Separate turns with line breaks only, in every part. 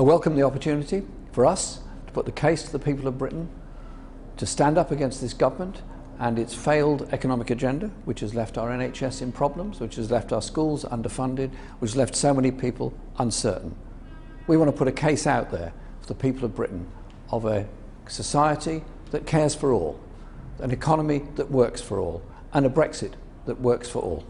I welcome the opportunity for us to put the case to the people of Britain to stand up against this government and its failed economic agenda, which has left our NHS in problems, which has left our schools underfunded, which has left so many people uncertain. We want to put a case out there for the people of Britain of a society that cares for all, an economy that works for all, and a Brexit that works for all.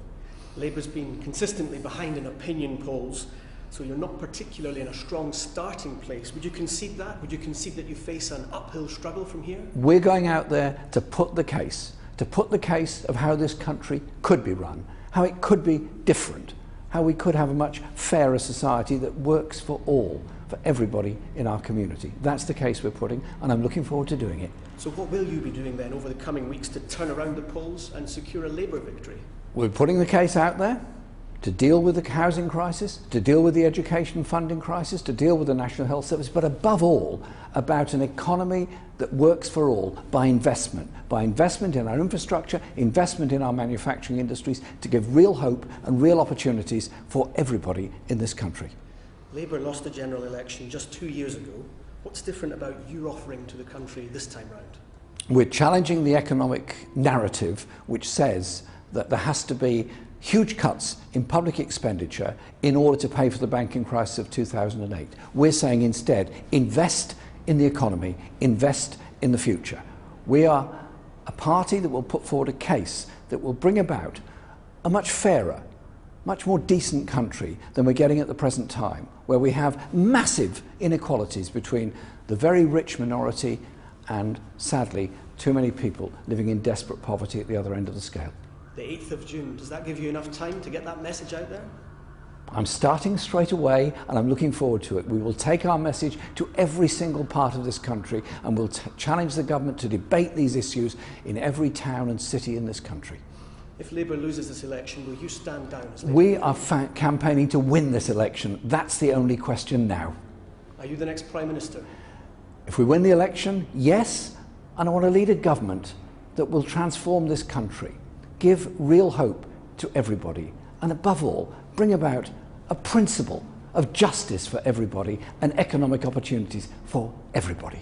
Labour's been consistently behind in opinion polls, so you're not particularly in a strong starting place. Would you concede that? Would you concede that you face an uphill struggle from here?
We're going out there to put the case of how this country could be run, how it could be different, how we could have a much fairer society that works for all, for everybody in our community. That's the case we're putting, and I'm looking forward to doing it.
So what will you be doing then over the coming weeks to turn around the polls and secure a Labour victory?
We're putting the case out there to deal with the housing crisis, to deal with the education funding crisis, to deal with the National Health Service, but above all, about an economy that works for all by investment in our infrastructure, investment in our manufacturing industries, to give real hope and real opportunities for everybody in this country.
Labour lost the general election just 2 years ago. What's different about your offering to the country this time round?
We're challenging the economic narrative which says that there has to be huge cuts in public expenditure in order to pay for the banking crisis of 2008. We're saying instead, invest in the economy, invest in the future. We are a party that will put forward a case that will bring about a much fairer, much more decent country than we're getting at the present time, where we have massive inequalities between the very rich minority and, sadly, too many people living in desperate poverty at the other end of the scale.
The 8th of June, does that give you enough time to get that message out there?
I'm starting straight away and I'm looking forward to it. We will take our message to every single part of this country and we'll challenge the government to debate these issues in every town and city in this country.
If Labour loses this election, will you stand down as Labour?
We are campaigning to win this election. That's the only question now.
Are you the next Prime Minister?
If we win the election, yes, and I want to lead a government that will transform this country, give real hope to everybody, and above all, bring about a principle of justice for everybody and economic opportunities for everybody.